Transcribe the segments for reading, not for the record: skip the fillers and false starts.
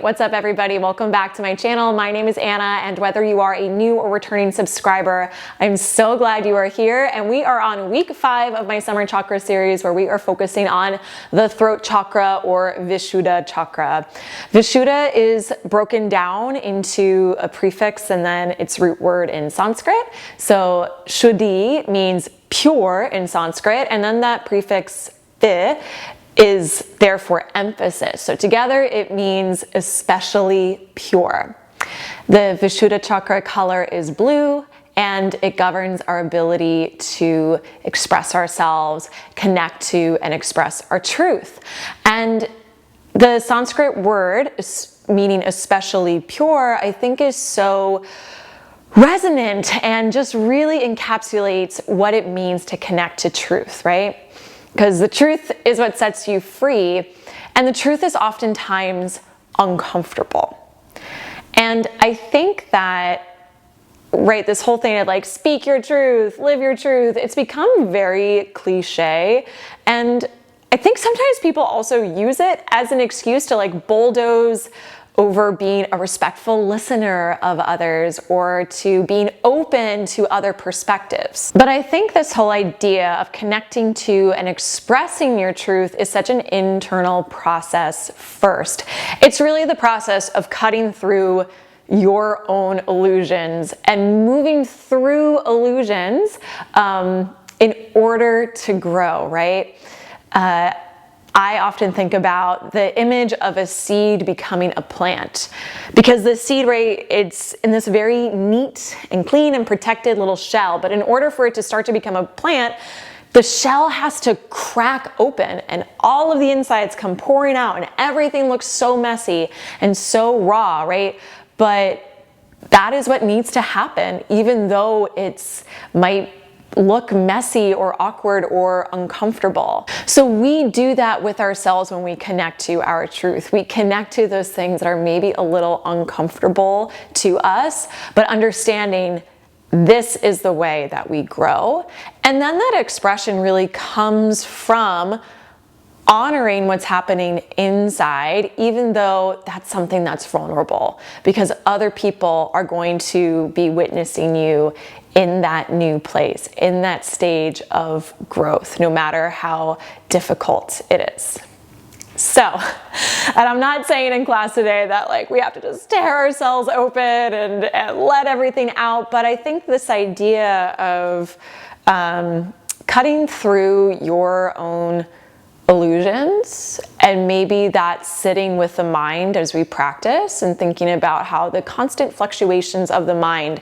What's up everybody? Welcome back to my channel. My name is Anna, and whether you are a new or returning subscriber, I'm so glad you are here. And we are on week 5 of my Summer Chakra series, where we are focusing on the Throat Chakra or Visuddha Chakra. Visuddha is broken down into a prefix and then its root word in Sanskrit. So Suddhi means pure in Sanskrit, and then that prefix vi is therefore emphasis. So together it means especially pure. The Visuddha Chakra color is blue, and it governs our ability to express ourselves, connect to, and express our truth. And the Sanskrit word meaning especially pure, I think is so resonant and just really encapsulates what it means to connect to truth, right? Because the truth is what sets you free, and the truth is oftentimes uncomfortable. And I think that, right, this whole thing of like, speak your truth, live your truth, it's become very cliche. And I think sometimes people also use it as an excuse to like bulldoze over being a respectful listener of others or to being open to other perspectives. But I think this whole idea of connecting to and expressing your truth is such an internal process first. It's really the process of cutting through your own illusions and moving through illusions in order to grow, right? I often think about the image of a seed becoming a plant, because the seed, right, it's in this very neat and clean and protected little shell. But in order for it to start to become a plant, the shell has to crack open and all of the insides come pouring out and everything looks so messy and so raw, right? But that is what needs to happen, even though it's might look messy or awkward or uncomfortable. So we do that with ourselves when we connect to our truth. We connect to those things that are maybe a little uncomfortable to us, but understanding this is the way that we grow. And then that expression really comes from honoring what's happening inside, even though that's something that's vulnerable, because other people are going to be witnessing you in that new place, in that stage of growth, no matter how difficult it is. So, and I'm not saying in class today that like we have to just tear ourselves open and let everything out, but I think this idea of cutting through your own illusions, and maybe that's sitting with the mind as we practice and thinking about how the constant fluctuations of the mind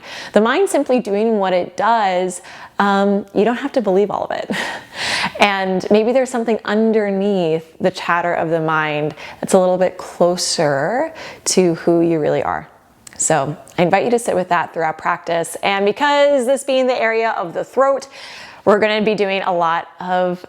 simply doing what it does, you don't have to believe all of it. And maybe there's something underneath the chatter of the mind that's a little bit closer to who you really are. So I invite you to sit with that throughout practice. And because this being the area of the throat, we're going to be doing a lot of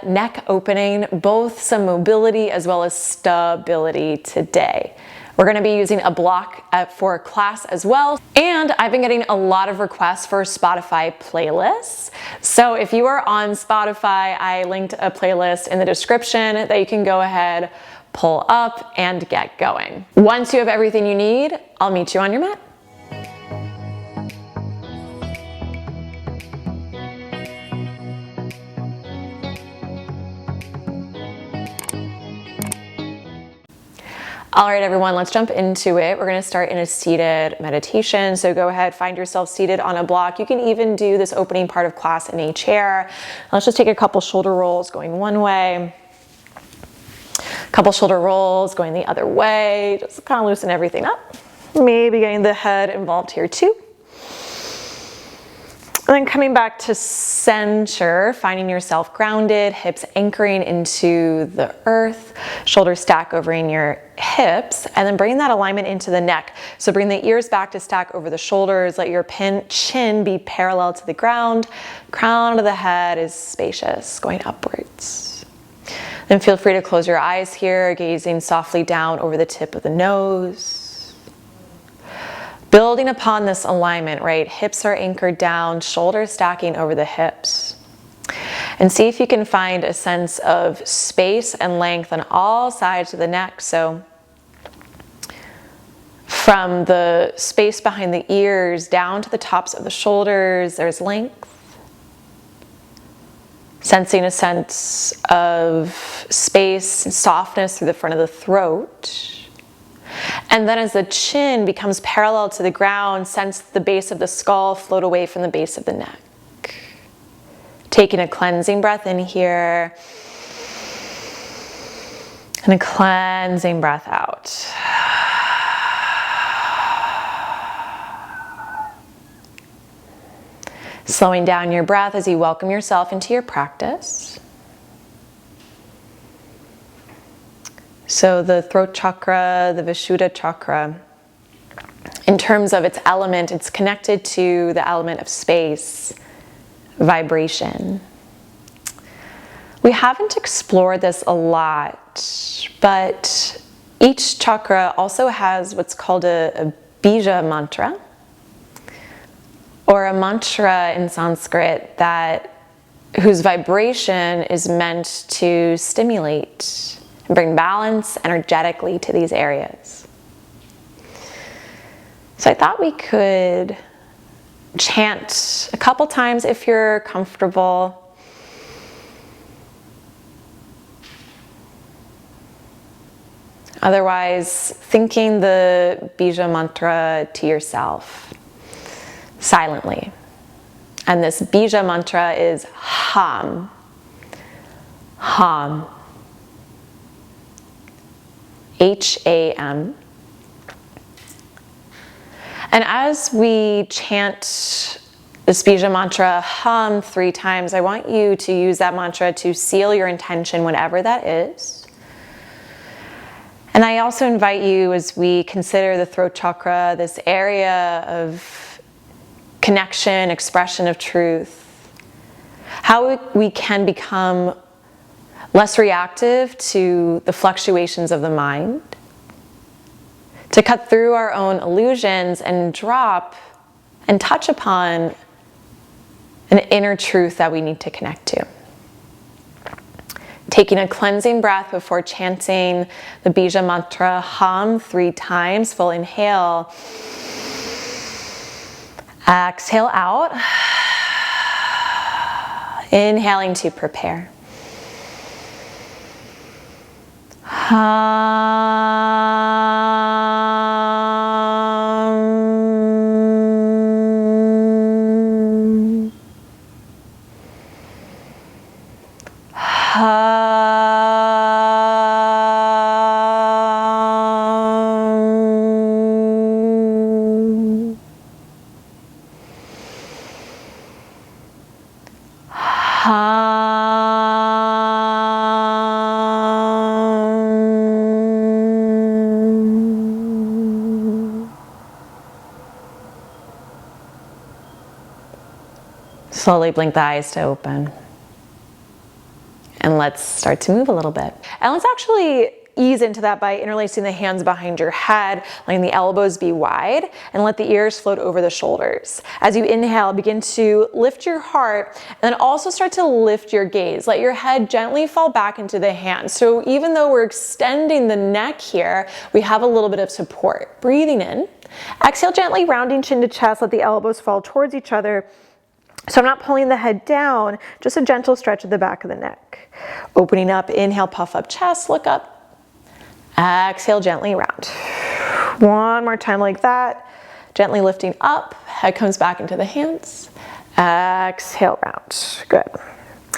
neck opening, both some mobility as well as stability today. We're going to be using a block for class as well. And I've been getting a lot of requests for Spotify playlists. So if you are on Spotify, I linked a playlist in the description that you can go ahead, pull up, and get going. Once you have everything you need, I'll meet you on your mat. All right, everyone, let's jump into it. We're going to start in a seated meditation. So go ahead, find yourself seated on a block. You can even do this opening part of class in a chair. Let's just take a couple shoulder rolls going one way, a couple shoulder rolls going the other way. Just kind of loosen everything up. Maybe getting the head involved here too. And then coming back to center, finding yourself grounded, hips anchoring into the earth, shoulders stack over in your hips, and then bring that alignment into the neck. So bring the ears back to stack over the shoulders. Let your chin be parallel to the ground. Crown of the head is spacious, going upwards. Then feel free to close your eyes here, gazing softly down over the tip of the nose. Building upon this alignment, right? Hips are anchored down, shoulders stacking over the hips. And see if you can find a sense of space and length on all sides of the neck. So From the space behind the ears down to the tops of the shoulders, there's length. Sensing a sense of space and softness through the front of the throat. And then as the chin becomes parallel to the ground, sense the base of the skull float away from the base of the neck. Taking a cleansing breath in here. And a cleansing breath out. Slowing down your breath as you welcome yourself into your practice. So the throat chakra, the Visuddha chakra, in terms of its element, it's connected to the element of space, vibration. We haven't explored this a lot, but each chakra also has what's called a bija mantra, or a mantra in Sanskrit whose vibration is meant to stimulate and bring balance energetically to these areas. So I thought we could chant a couple times if you're comfortable. Otherwise, thinking the bija mantra to yourself silently. And this bija mantra is Ham. Ham. H-A-M. And as we chant this bija mantra, Ham 3 times, I want you to use that mantra to seal your intention, whatever that is. And I also invite you, as we consider the throat chakra, this area of connection, expression of truth, how we can become less reactive to the fluctuations of the mind, to cut through our own illusions and drop and touch upon an inner truth that we need to connect to. Taking a cleansing breath before chanting the bija mantra, Ham 3 times, full inhale. Exhale out. Inhaling to prepare. Slowly blink the eyes to open. And let's start to move a little bit. And let's actually ease into that by interlacing the hands behind your head, letting the elbows be wide, and let the ears float over the shoulders. As you inhale, begin to lift your heart, and then also start to lift your gaze. Let your head gently fall back into the hands. So even though we're extending the neck here, we have a little bit of support. Breathing in. Exhale gently, rounding chin to chest, let the elbows fall towards each other. So I'm not pulling the head down, just a gentle stretch at the back of the neck. Opening up, inhale, puff up chest, look up. Exhale, gently round. One more time like that. Gently lifting up, head comes back into the hands. Exhale, round. Good.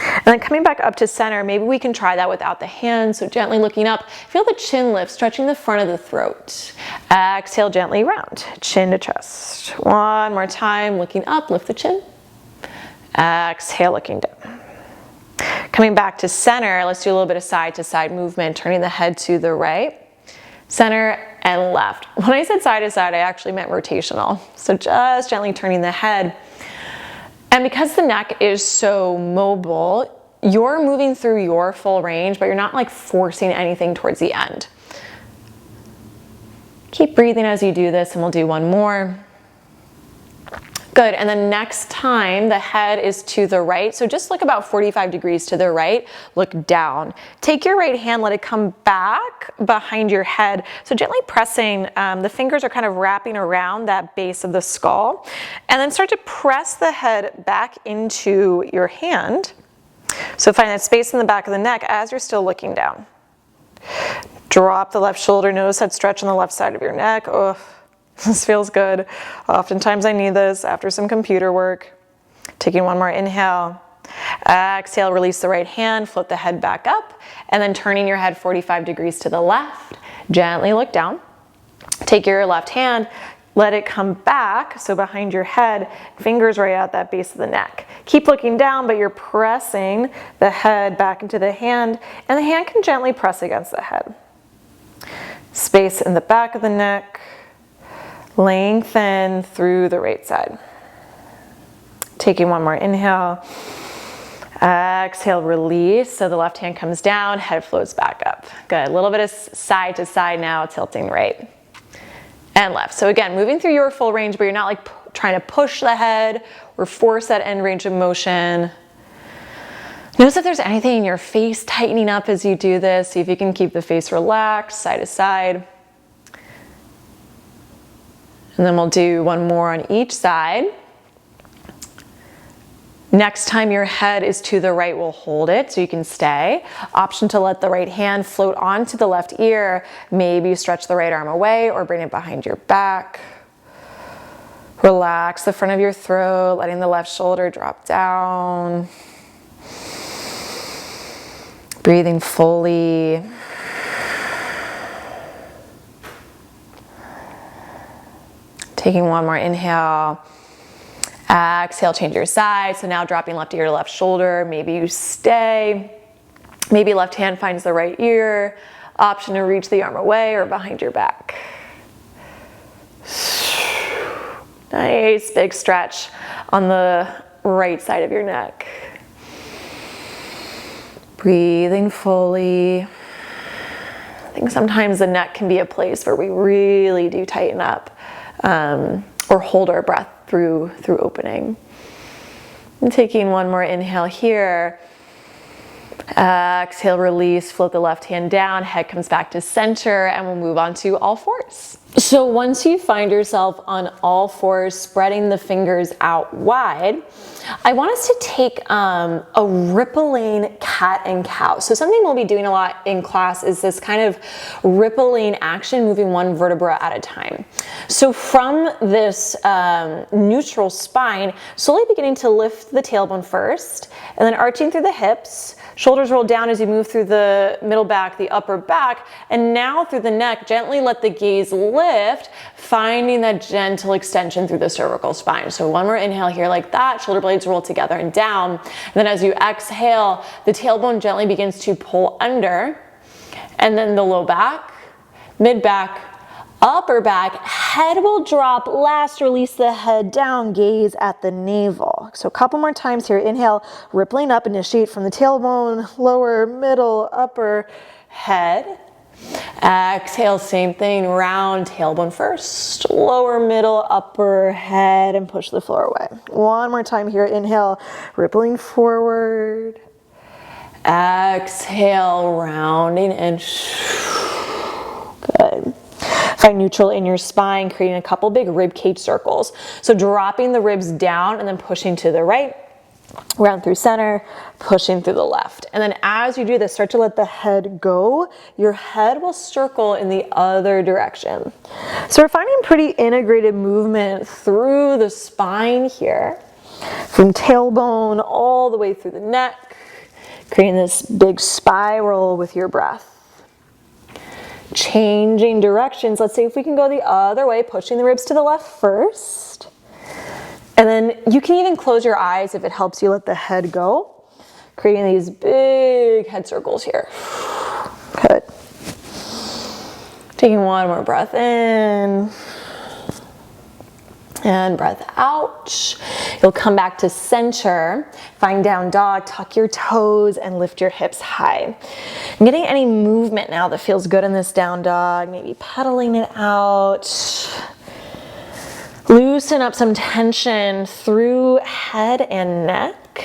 And then coming back up to center, maybe we can try that without the hands. So gently looking up, feel the chin lift, stretching the front of the throat. Exhale, gently round, chin to chest. One more time, looking up, lift the chin. Exhale, looking down. Coming back to center, let's do a little bit of side to side movement, turning the head to the right, center, and left. When I said side to side, I actually meant rotational. So just gently turning the head. And because the neck is so mobile, you're moving through your full range, but you're not like forcing anything towards the end. Keep breathing as you do this, and we'll do one more. Good, and then next time the head is to the right, so just look about 45 degrees to the right, look down. Take your right hand, let it come back behind your head. So gently pressing, the fingers are kind of wrapping around that base of the skull. And then start to press the head back into your hand. So find that space in the back of the neck as you're still looking down. Drop the left shoulder, notice that stretch on the left side of your neck. Oh. This feels good. Oftentimes I need this after some computer work. Taking one more inhale. Exhale, release the right hand, float the head back up, and then turning your head 45 degrees to the left. Gently look down. Take your left hand, let it come back, so behind your head, fingers right at that base of the neck. Keep looking down, but you're pressing the head back into the hand, and the hand can gently press against the head. Space in the back of the neck. Lengthen through the right side. Taking one more inhale. Exhale, release. So the left hand comes down, head floats back up. Good. A little bit of side to side now, tilting right and left. So again, moving through your full range, but you're not like trying to push the head or force that end range of motion. Notice if there's anything in your face tightening up as you do this. See if you can keep the face relaxed, side to side. And then we'll do one more on each side. Next time your head is to the right, we'll hold it so you can stay. Option to let the right hand float onto the left ear. Maybe stretch the right arm away or bring it behind your back. Relax the front of your throat, letting the left shoulder drop down. Breathing fully. Taking one more inhale. Exhale, change your side. So now dropping left ear to left shoulder. Maybe you stay. Maybe left hand finds the right ear. Option to reach the arm away or behind your back. Nice big stretch on the right side of your neck. Breathing fully. I think sometimes the neck can be a place where we really do tighten up. Or hold our breath through opening. And taking one more inhale here. Exhale, release, float the left hand down, head comes back to center, and we'll move on to all fours. So once you find yourself on all fours, spreading the fingers out wide, I want us to take a rippling cat and cow. So something we'll be doing a lot in class is this kind of rippling action, moving one vertebra at a time. So from this neutral spine, slowly beginning to lift the tailbone first, and then arching through the hips, shoulders roll down as you move through the middle back, the upper back, and now through the neck, gently let the gaze lift, finding that gentle extension through the cervical spine. So one more inhale here like that, shoulder blades roll together and down. And then as you exhale, the tailbone gently begins to pull under, and then the low back, mid back, upper back, head will drop last, release the head down, gaze at the navel. So a couple more times here, inhale, rippling up, initiate from the tailbone, lower, middle, upper, head. Exhale, same thing, round, tailbone first, lower, middle, upper, head, and push the floor away. One more time here, inhale, rippling forward. Exhale, rounding and good. Find neutral in your spine, creating a couple big rib cage circles. So dropping the ribs down and then pushing to the right, round through center, pushing through the left. And then as you do this, start to let the head go. Your head will circle in the other direction. So we're finding pretty integrated movement through the spine here, from tailbone all the way through the neck, creating this big spiral with your breath. Changing directions. Let's see if we can go the other way, pushing the ribs to the left first. And then you can even close your eyes if it helps you let the head go, creating these big head circles here. Good. Taking one more breath in and breath out. You'll come back to center, find down dog, tuck your toes and lift your hips high. I'm getting any movement now that feels good in this down dog, maybe pedaling it out. Loosen up some tension through head and neck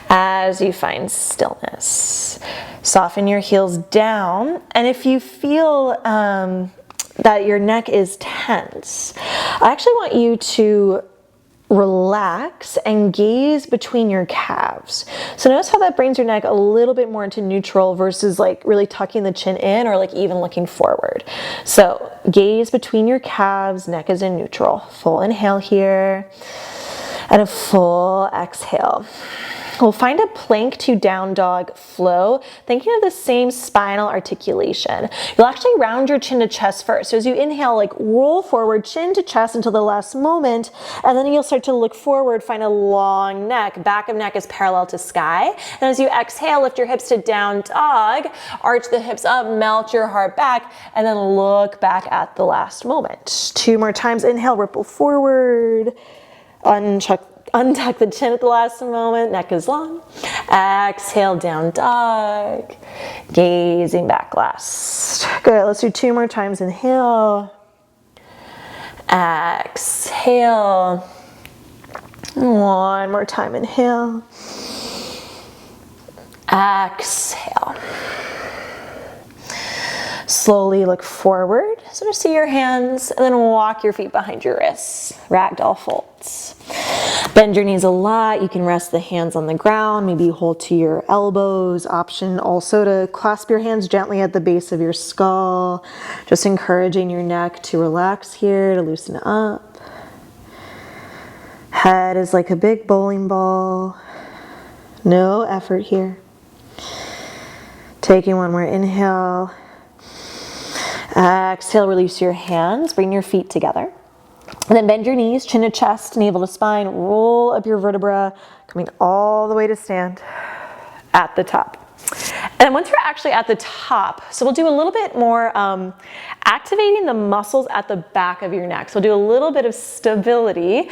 as you find stillness. Soften your heels down, and if you feel that your neck is tense, I actually want you to relax and gaze between your calves. So notice how that brings your neck a little bit more into neutral versus like really tucking the chin in or like even looking forward. So gaze between your calves, neck is in neutral. Full inhale here and a full exhale. We'll find a plank to down dog flow, thinking of the same spinal articulation. You'll actually round your chin to chest first. So as you inhale, like roll forward, chin to chest until the last moment, and then you'll start to look forward, find a long neck. Back of neck is parallel to sky. And as you exhale, lift your hips to down dog, arch the hips up, melt your heart back, and then look back at the last moment. 2 more times. Inhale, ripple forward, untuck the chin at the last moment, neck is long. Exhale, down dog, gazing back last. Good, let's do 2 more times. Inhale, exhale. 1 more time, inhale, exhale. Slowly look forward, so just see your hands, and then walk your feet behind your wrists. Ragdoll Folds. Bend your knees a lot. You can rest the hands on the ground, maybe hold to your elbows. Option also to clasp your hands gently at the base of your skull. Just encouraging your neck to relax here, to loosen up. Head is like a big bowling ball. No effort here. Taking 1 more inhale. Exhale, release your hands, bring your feet together. And then bend your knees, chin to chest, navel to spine, roll up your vertebra, coming all the way to stand at the top. And then once you're actually at the top, so we'll do a little bit more activating the muscles at the back of your neck. So we'll do a little bit of stability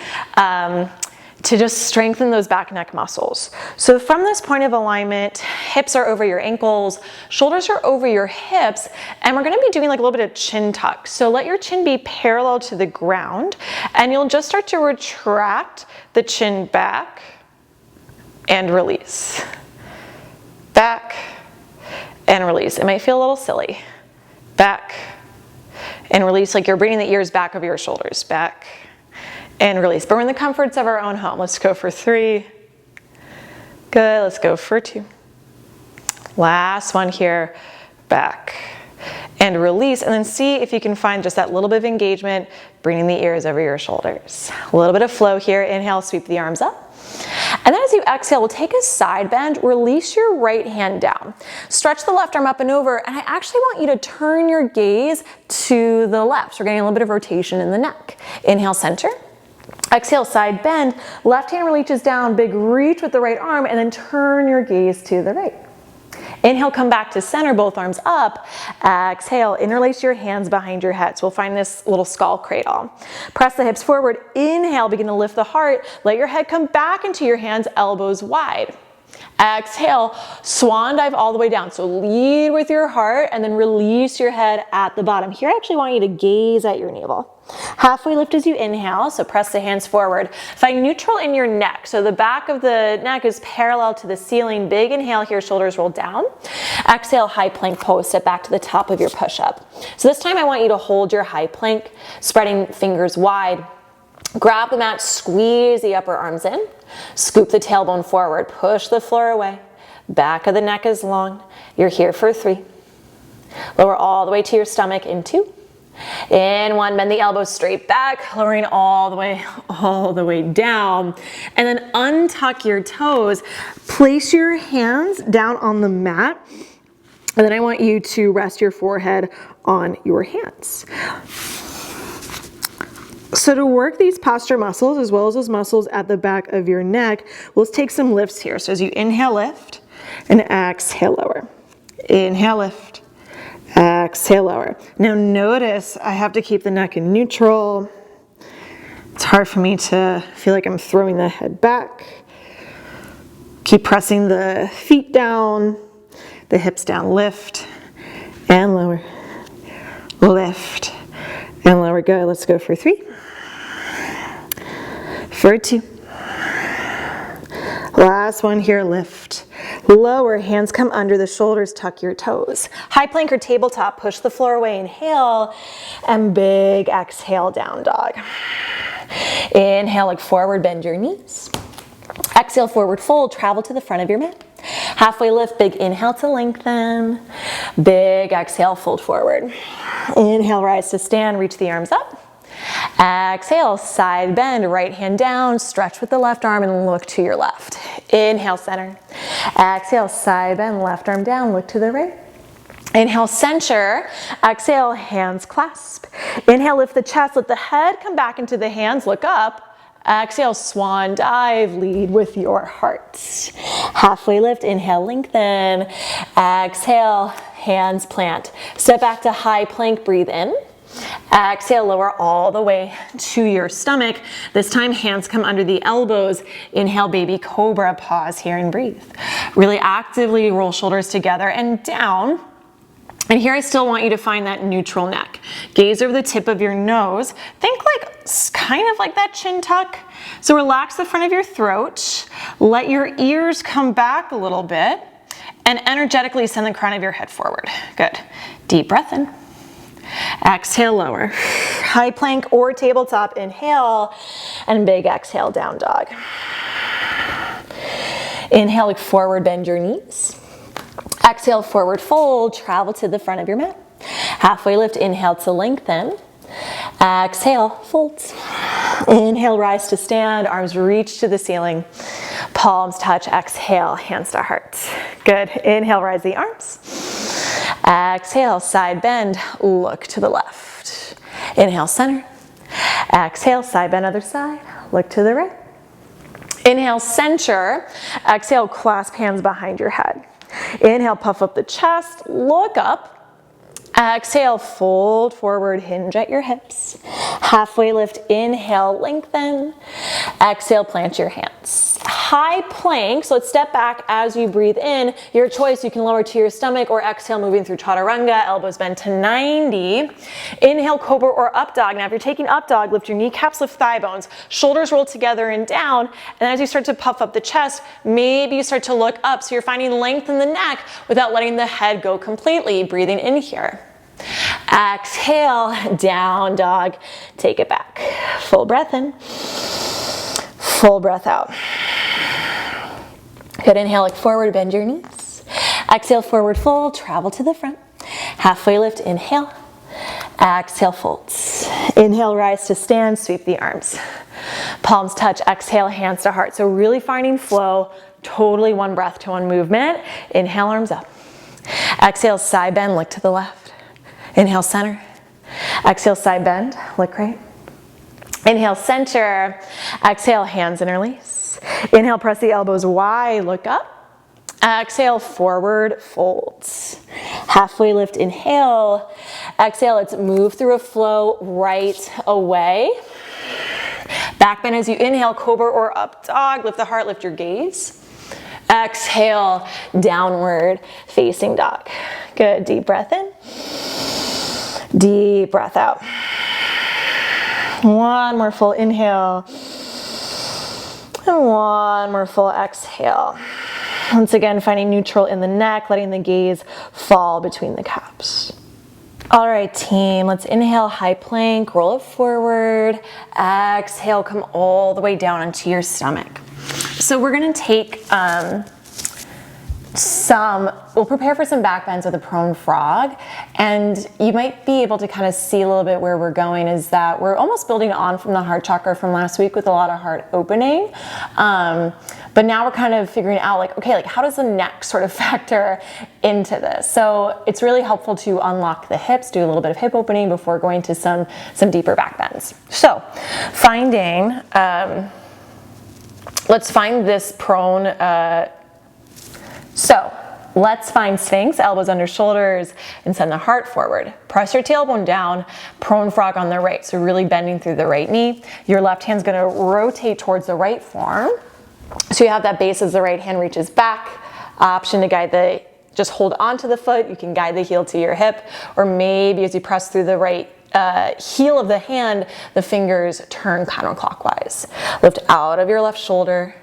to just strengthen those back neck muscles. So from this point of alignment, hips are over your ankles, shoulders are over your hips, and we're gonna be doing like a little bit of chin tuck. So let your chin be parallel to the ground, and you'll just start to retract the chin back and release. Back and release. It might feel a little silly. Back and release, like you're bringing the ears back over your shoulders. Back and release. But we're in the comforts of our own home. Let's go for 3. Good, let's go for 2. Last one here. Back and release, and then see if you can find just that little bit of engagement, bringing the ears over your shoulders. A little bit of flow here. Inhale, sweep the arms up. And then as you exhale, we'll take a side bend, release your right hand down. Stretch the left arm up and over, and I actually want you to turn your gaze to the left. So we're getting a little bit of rotation in the neck. Inhale, center. Exhale, side bend. Left hand reaches down, big reach with the right arm, and then turn your gaze to the right. Inhale, come back to center, both arms up. Exhale, interlace your hands behind your head. So we'll find this little skull cradle. Press the hips forward. Inhale, begin to lift the heart. Let your head come back into your hands, elbows wide. Exhale, swan dive all the way down. So lead with your heart and then release your head at the bottom. Here I actually want you to gaze at your navel. Halfway lift as you inhale, so press the hands forward. Find neutral in your neck. So the back of the neck is parallel to the ceiling. Big inhale here, shoulders roll down. Exhale, high plank pose, step back to the top of your push-up. So this time I want you to hold your high plank, spreading fingers wide. Grab the mat, squeeze the upper arms in. Scoop the tailbone forward, push the floor away. Back of the neck is long. You're here for 3. Lower all the way to your stomach in 2. In 1, bend the elbows straight back, lowering all the way down. And then untuck your toes. Place your hands down on the mat. And then I want you to rest your forehead on your hands. So to work these posture muscles, as well as those muscles at the back of your neck, let's take some lifts here. So as you inhale, lift, and exhale, lower. Inhale, lift, exhale, lower. Now notice I have to keep the neck in neutral. It's hard for me to feel like I'm throwing the head back. Keep pressing the feet down, the hips down, lift, and lower. Lift, and lower. Good, let's go for 3. for 2. Last one here, lift. Lower, hands come under the shoulders, tuck your toes. High plank or tabletop, push the floor away, inhale, and big exhale, down dog. Inhale, look forward, bend your knees. Exhale, forward fold, travel to the front of your mat. Halfway lift, big inhale to lengthen. Big exhale, fold forward. Inhale, rise to stand, reach the arms up. Exhale, side bend, right hand down, stretch with the left arm and look to your left. Inhale, center. Exhale, side bend, left arm down, look to the right. Inhale, center. Exhale, hands clasp. Inhale, lift the chest, let the head come back into the hands, look up. Exhale, swan dive, lead with your heart. Halfway lift, inhale, lengthen. Exhale, hands plant. Step back to high plank, breathe in. Exhale, lower all the way to your stomach. This time, hands come under the elbows. Inhale, baby cobra, pause here and breathe. Really actively roll shoulders together and down. And here I still want you to find that neutral neck. Gaze over the tip of your nose. Think like, kind of like that chin tuck. So relax the front of your throat. Let your ears come back a little bit. And energetically send the crown of your head forward. Good. Deep breath in. Exhale, lower. High plank or tabletop, inhale. And big exhale, down dog. Inhale, look forward, bend your knees. Exhale, forward fold, travel to the front of your mat. Halfway lift, inhale to lengthen. Exhale, fold. Inhale, rise to stand, arms reach to the ceiling. Palms touch, exhale, hands to heart. Good, inhale, rise the arms. Exhale, side bend, look to the left. Inhale, center. Exhale, side bend, other side, look to the right. Inhale, center. Exhale, clasp hands behind your head. Inhale, puff up the chest, look up. Exhale, fold forward, hinge at your hips. Halfway lift, inhale, lengthen. Exhale, plant your hands. High plank, so let's step back as you breathe in. Your choice, you can lower to your stomach or exhale, moving through chaturanga, elbows bend to 90. Inhale, cobra or up dog. Now if you're taking up dog, lift your kneecaps, lift thigh bones, shoulders roll together and down. And as you start to puff up the chest, maybe you start to look up. So you're finding length in the neck without letting the head go completely. Breathing in here. Exhale, down dog. Take it back. Full breath in. Full breath out. Good, inhale, look forward, bend your knees. Exhale, forward fold, travel to the front. Halfway lift, inhale. Exhale, folds. Inhale, rise to stand, sweep the arms. Palms touch, exhale, hands to heart. So really finding flow, totally one breath to one movement. Inhale, arms up. Exhale, side bend, look to the left. Inhale, center. Exhale, side bend, look right. Inhale, center. Exhale, hands interlace. Inhale, press the elbows wide, look up. Exhale, forward folds. Halfway lift, inhale. Exhale, let's move through a flow right away. Back bend as you inhale, cobra or up dog. Lift the heart, lift your gaze. Exhale, downward facing dog. Good, deep breath in. Deep breath out. One more full inhale. And one more full exhale. Once again, finding neutral in the neck, letting the gaze fall between the calves. All right, team, let's inhale, high plank, roll it forward. Exhale, come all the way down onto your stomach. So we're gonna take we'll prepare for some back bends with a prone frog, and you might be able to kind of see a little bit where we're going is that we're almost building on from the heart chakra from last week with a lot of heart opening. But now we're kind of figuring out like, okay, like how does the neck sort of factor into this? So it's really helpful to unlock the hips, do a little bit of hip opening before going to some deeper back bends. So finding, let's find this prone, so let's find Sphinx, elbows under shoulders, and send the heart forward. Press your tailbone down, prone frog on the right. So really bending through the right knee. Your left hand's gonna rotate towards the right forearm. So you have that base as the right hand reaches back. Option to guide just hold onto the foot. You can guide the heel to your hip, or maybe as you press through the right heel of the hand, the fingers turn counterclockwise. Lift out of your left shoulder.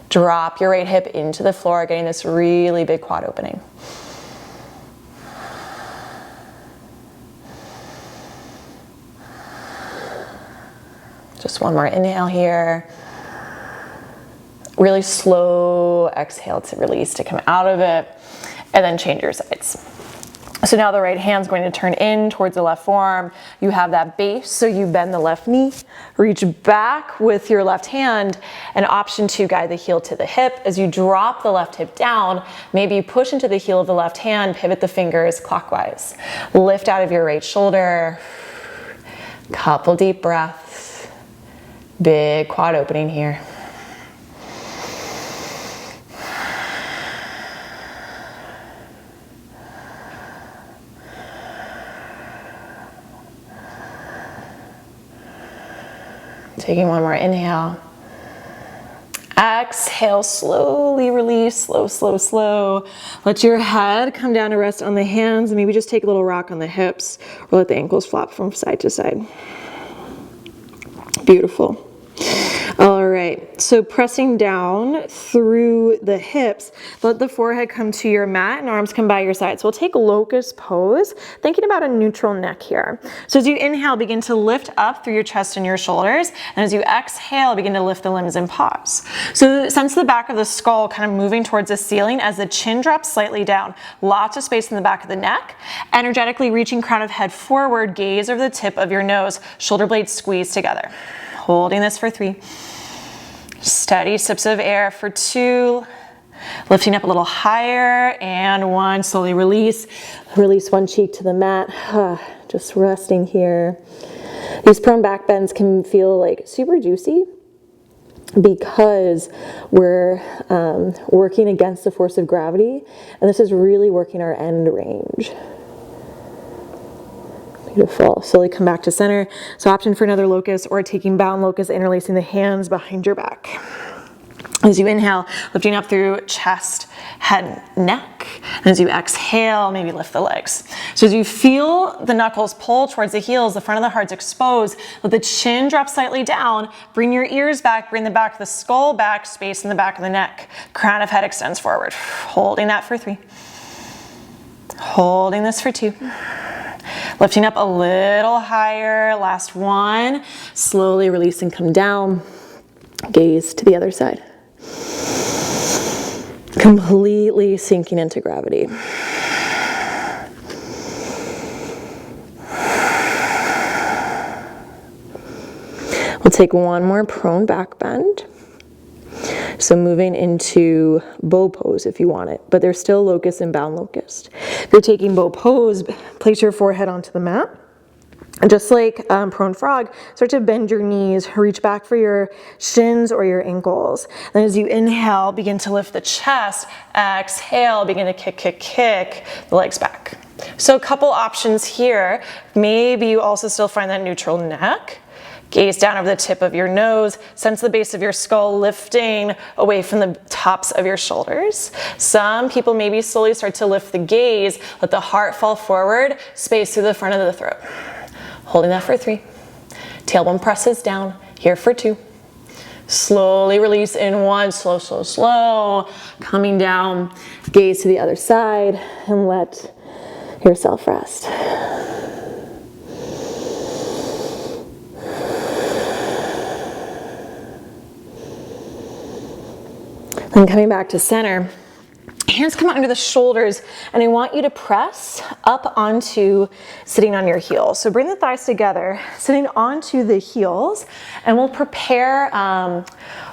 Drop your right hip into the floor, getting this really big quad opening. Just one more inhale here. Really slow exhale to release, to come out of it, and then change your sides. So now the right hand's going to turn in towards the left forearm. You have that base, so you bend the left knee, reach back with your left hand, and option 2, guide the heel to the hip. As you drop the left hip down, maybe you push into the heel of the left hand, pivot the fingers clockwise. Lift out of your right shoulder. Couple deep breaths. Big quad opening here. Taking one more inhale. Exhale, slowly release, slow, slow, slow. Let your head come down to rest on the hands, and maybe just take a little rock on the hips, or let the ankles flop from side to side. Beautiful. All right, so pressing down through the hips, let the forehead come to your mat and arms come by your side. So we'll take Locust Pose, thinking about a neutral neck here. So as you inhale, begin to lift up through your chest and your shoulders. And as you exhale, begin to lift the limbs and pause. So sense the back of the skull kind of moving towards the ceiling as the chin drops slightly down. Lots of space in the back of the neck. Energetically reaching crown of head forward, gaze over the tip of your nose, shoulder blades squeeze together. Holding this for 3. Steady sips of air for 2. Lifting up a little higher, and 1. Slowly release. Release one cheek to the mat. Just resting here. These prone back bends can feel like super juicy because we're working against the force of gravity, and this is really working our end range. Beautiful. Slowly come back to center. So option for another locust, or taking bound locust, interlacing the hands behind your back. As you inhale, lifting up through chest, head, neck. And as you exhale, maybe lift the legs. So as you feel the knuckles pull towards the heels, the front of the heart's exposed, let the chin drop slightly down, bring your ears back, bring the back of the skull back, space in the back of the neck. Crown of head extends forward. Holding that for 3. Holding this for 2. Lifting up a little higher, last 1. Slowly release and come down. Gaze to the other side. Completely sinking into gravity. We'll take one more prone back bend. So moving into bow pose if you want it, but there's still locust and bound locust. If you're taking bow pose, place your forehead onto the mat. And just like prone frog, start to bend your knees, reach back for your shins or your ankles. Then as you inhale, begin to lift the chest. Exhale, begin to kick the legs back. So a couple options here. Maybe you also still find that neutral neck. Gaze down over the tip of your nose. Sense the base of your skull lifting away from the tops of your shoulders. Some people maybe slowly start to lift the gaze. Let the heart fall forward. Space through the front of the throat. Holding that for 3. Tailbone presses down. Here for 2. Slowly release in 1. Slow, slow, slow. Coming down. Gaze to the other side and let yourself rest. Then coming back to center, hands come out under the shoulders, and I want you to press up onto sitting on your heels. So bring the thighs together, sitting onto the heels, and we'll prepare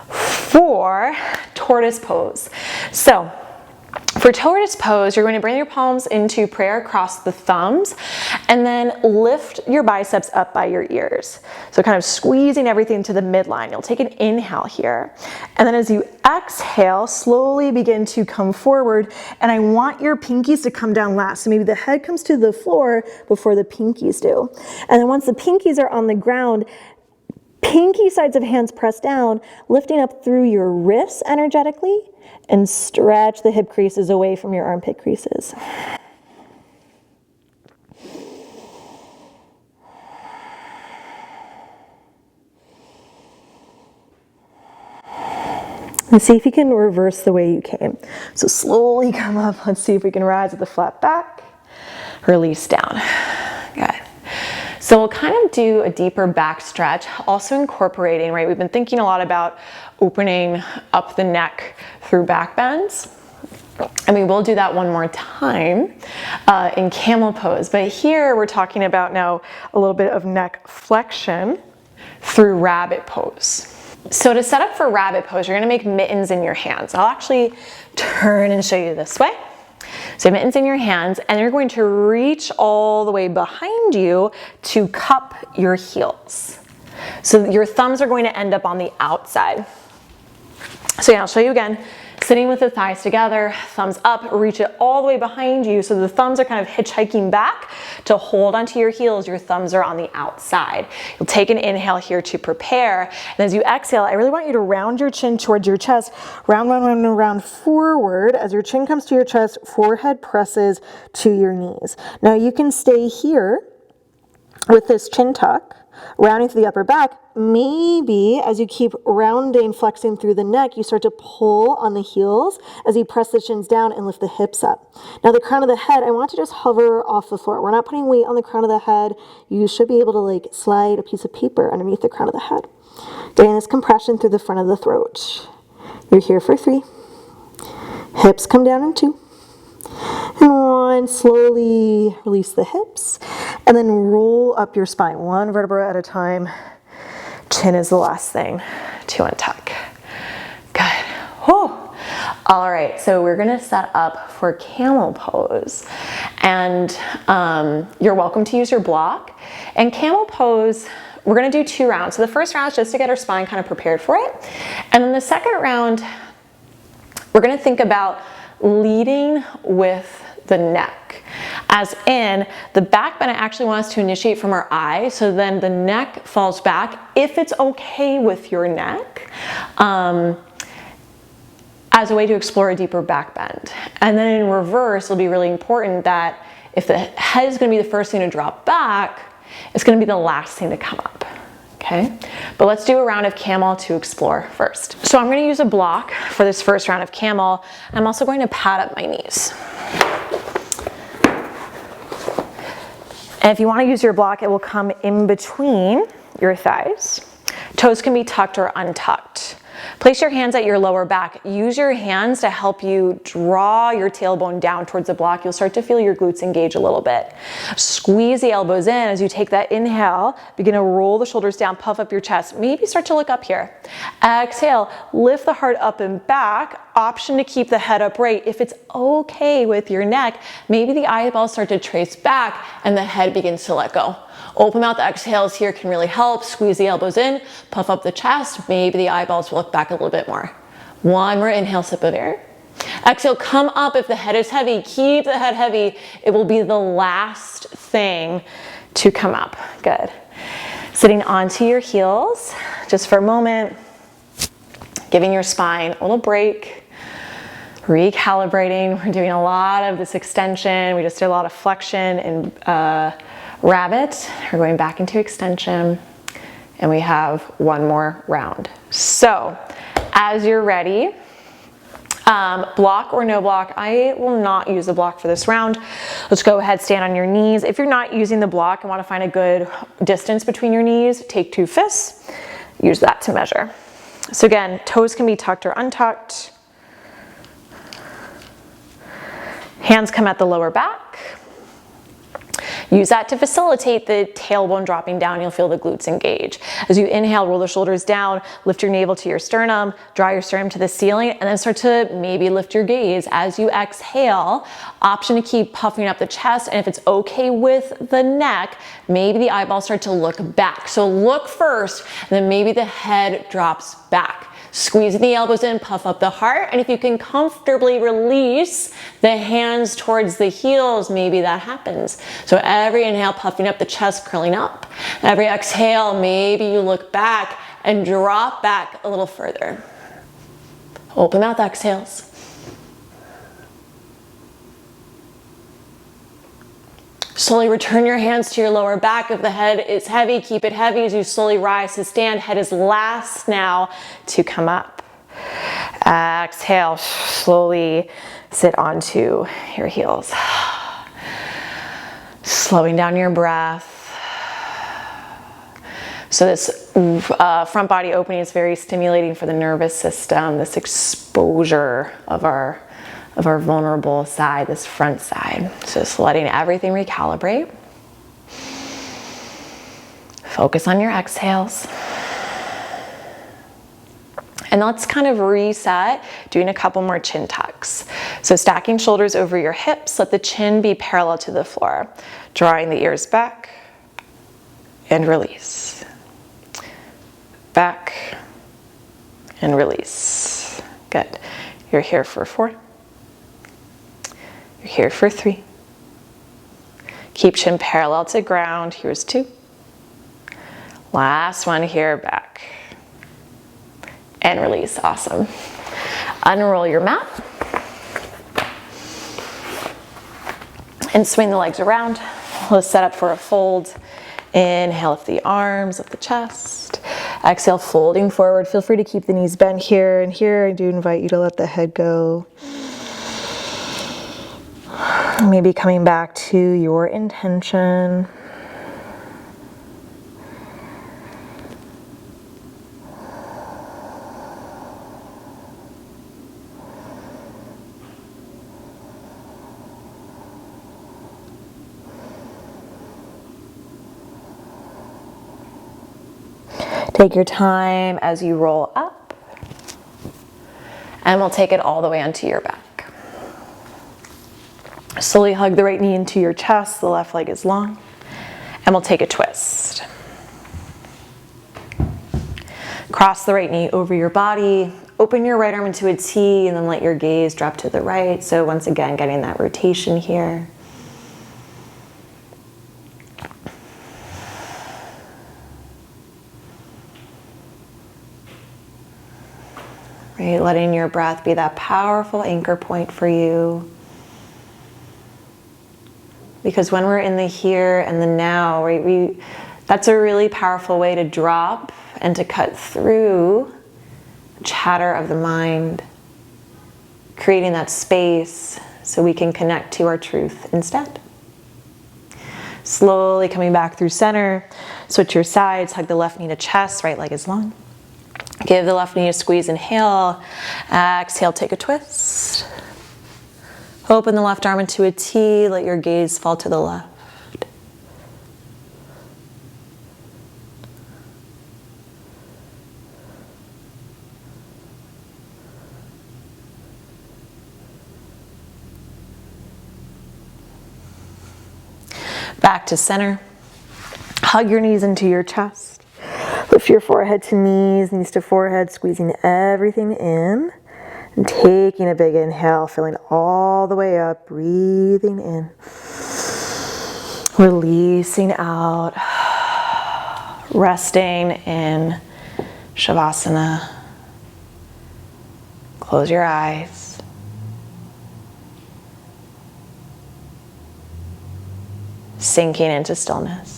for Tortoise Pose. So for Tortoise Pose, you're going to bring your palms into prayer across the thumbs, and then lift your biceps up by your ears. So kind of squeezing everything to the midline. You'll take an inhale here. And then as you exhale, slowly begin to come forward. And I want your pinkies to come down last. So maybe the head comes to the floor before the pinkies do. And then once the pinkies are on the ground, pinky sides of hands press down, lifting up through your wrists energetically, and stretch the hip creases away from your armpit creases. And see if you can reverse the way you came. So slowly come up. Let's see if we can rise with the flat back. Release down. Good. So we'll kind of do a deeper back stretch, also incorporating, right? We've been thinking a lot about opening up the neck through back bends. And we will do that one more time in Camel Pose. But here we're talking about now a little bit of neck flexion through Rabbit Pose. So to set up for Rabbit Pose, you're gonna make mittens in your hands. I'll actually turn and show you this way. So mittens in your hands, and you're going to reach all the way behind you to cup your heels. So your thumbs are going to end up on the outside. So yeah, I'll show you again. Sitting with the thighs together, thumbs up, reach it all the way behind you. So the thumbs are kind of hitchhiking back to hold onto your heels. Your thumbs are on the outside. You'll take an inhale here to prepare. And as you exhale, I really want you to round your chin towards your chest. Round, round, round, and round forward. As your chin comes to your chest, forehead presses to your knees. Now you can stay here with this chin tuck, rounding through the upper back. Maybe as you keep rounding, flexing through the neck, you start to pull on the heels as you press the shins down and lift the hips up. Now the crown of the head, I want to just hover off the floor. We're not putting weight on the crown of the head. You should be able to like slide a piece of paper underneath the crown of the head. Getting this compression through the front of the throat. You're here for 3. Hips come down in 2. And 1, slowly release the hips, and then roll up your spine, 1 vertebra at a time. Chin is the last thing to untuck. Good. Whew. All right, so we're gonna set up for Camel Pose. And you're welcome to use your block. And Camel Pose, we're gonna do 2 rounds. So the first round is just to get our spine kind of prepared for it. And then the second round, we're gonna think about leading with the neck, as in the back bend. I actually want us to initiate from our eyes, so then the neck falls back if it's okay with your neck, as a way to explore a deeper back bend. And then in reverse, it'll be really important that if the head is going to be the first thing to drop back, it's going to be the last thing to come up. Okay, but let's do a round of Camel to explore first. So I'm going to use a block for this first round of Camel. I'm also going to pad up my knees. And if you want to use your block, it will come in between your thighs. Toes can be tucked or untucked. Place your hands at your lower back. Use your hands to help you draw your tailbone down towards the block. You'll start to feel your glutes engage a little bit. Squeeze the elbows in as you take that inhale. Begin to roll the shoulders down, puff up your chest. Maybe start to look up here. Exhale, lift the heart up and back. Option to keep the head upright. If it's okay with your neck, maybe the eyeballs start to trace back and the head begins to let go. Open mouth exhales here can really help. Squeeze the elbows in, puff up the chest. Maybe the eyeballs will look back a little bit more. 1 more inhale, sip of air. Exhale, come up if the head is heavy. Keep the head heavy. It will be the last thing to come up. Good. Sitting onto your heels, just for a moment. Giving your spine a little break. Recalibrating. We're doing a lot of this extension. We just did a lot of flexion and Rabbit. We're going back into extension, and we have 1 more round. So as you're ready, block or no block, I will not use the block for this round. Let's go ahead, stand on your knees. If you're not using the block and want to find a good distance between your knees, take 2 fists, use that to measure. So again, toes can be tucked or untucked. Hands come at the lower back. Use that to facilitate the tailbone dropping down. You'll feel the glutes engage. As you inhale, roll the shoulders down, lift your navel to your sternum, draw your sternum to the ceiling, and then start to maybe lift your gaze. As you exhale, option to keep puffing up the chest, and if it's okay with the neck, maybe the eyeballs start to look back. So look first, and then maybe the head drops back. Squeezing the elbows in, puff up the heart, and if you can comfortably release the hands towards the heels, maybe that happens. So every inhale, puffing up the chest, curling up. Every exhale, maybe you look back and drop back a little further. Open mouth exhales. Slowly return your hands to your lower back. If the head is heavy, keep it heavy as you slowly rise to stand. Head is last now to come up. Exhale, slowly sit onto your heels. Slowing down your breath. So this front body opening is very stimulating for the nervous system, this exposure of our vulnerable side, this front side. So just letting everything recalibrate. Focus on your exhales. And let's kind of reset, doing a couple more chin tucks. So stacking shoulders over your hips, let the chin be parallel to the floor. Drawing the ears back and release. Back and release. Good. You're here for 4. You're here for 3. Keep chin parallel to ground. Here's 2. Last one here, back. And release. Awesome. Unroll your mat. And swing the legs around. Let's set up for a fold. Inhale, lift the arms, lift the chest. Exhale, folding forward. Feel free to keep the knees bent here. And here I do invite you to let the head go. Maybe coming back to your intention. Take your time as you roll up, and we'll take it all the way onto your back. Slowly hug the right knee into your chest, the left leg is long, and we'll take a twist. Cross the right knee over your body, open your right arm into a T, and then let your gaze drop to the right. So once again, getting that rotation here. Right, letting your breath be that powerful anchor point for you. Because when we're in the here and the now, right, that's a really powerful way to drop and to cut through chatter of the mind, creating that space so we can connect to our truth instead. Slowly coming back through center, switch your sides, hug the left knee to chest, right leg is long. Give the left knee a squeeze, inhale. Exhale, take a twist. Open the left arm into a T, let your gaze fall to the left. Back to center. Hug your knees into your chest. Lift your forehead to knees, knees to forehead, squeezing everything in. And taking a big inhale, filling all the way up, breathing in. Releasing out. Resting in Shavasana. Close your eyes. Sinking into stillness.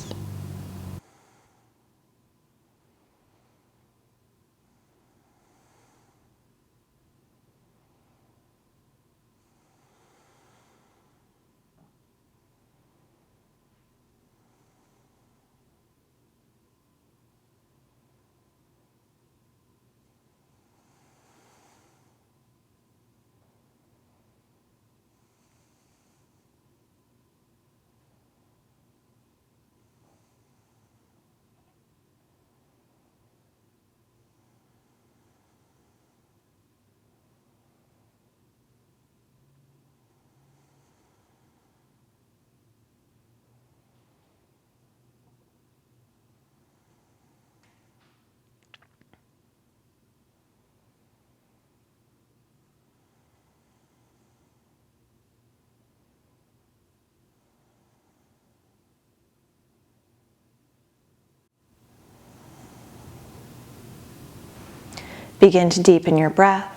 Begin to deepen your breath.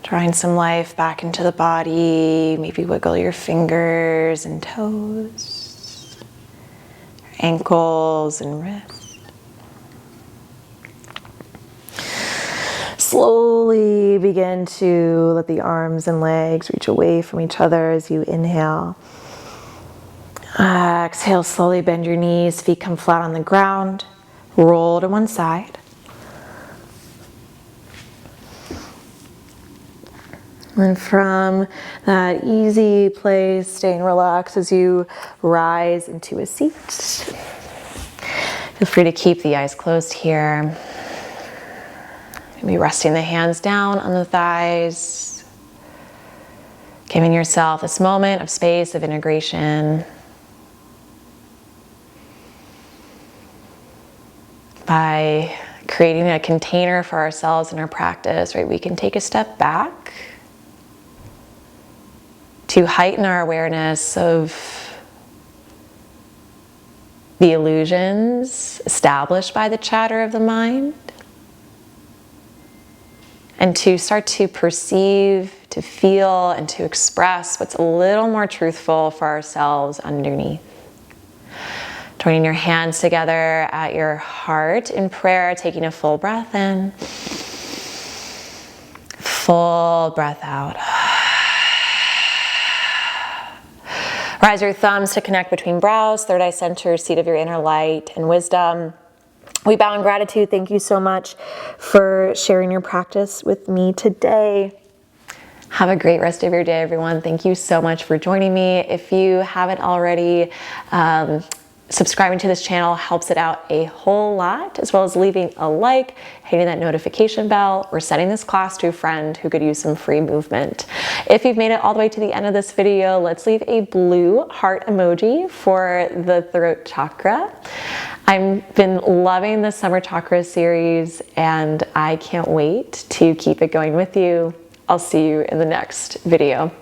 Drawing some life back into the body. Maybe wiggle your fingers and toes, ankles and wrists. slowly begin to let the arms and legs reach away from each other as you inhale. Exhale, slowly bend your knees, feet come flat on the ground, roll to one side. And from that easy place, staying relaxed as you rise into a seat. Feel free to keep the eyes closed here. Maybe resting the hands down on the thighs. Giving yourself this moment of space, of integration. By creating a container for ourselves in our practice, right, we can take a step back to heighten our awareness of the illusions established by the chatter of the mind, and to start to perceive, to feel, and to express what's a little more truthful for ourselves underneath. Joining your hands together at your heart in prayer, taking a full breath in, full breath out. Rise your thumbs to connect between brows, third eye center, seat of your inner light and wisdom. We bow in gratitude. Thank you so much for sharing your practice with me today. Have a great rest of your day, everyone. Thank you so much for joining me. If you haven't already, subscribing to this channel helps it out a whole lot, as well as leaving a like, hitting that notification bell, or sending this class to a friend who could use some free movement. If you've made it all the way to the end of this video, let's leave a blue heart emoji for the throat chakra. I've been loving the Summer Chakra series, and I can't wait to keep it going with you. I'll see you in the next video.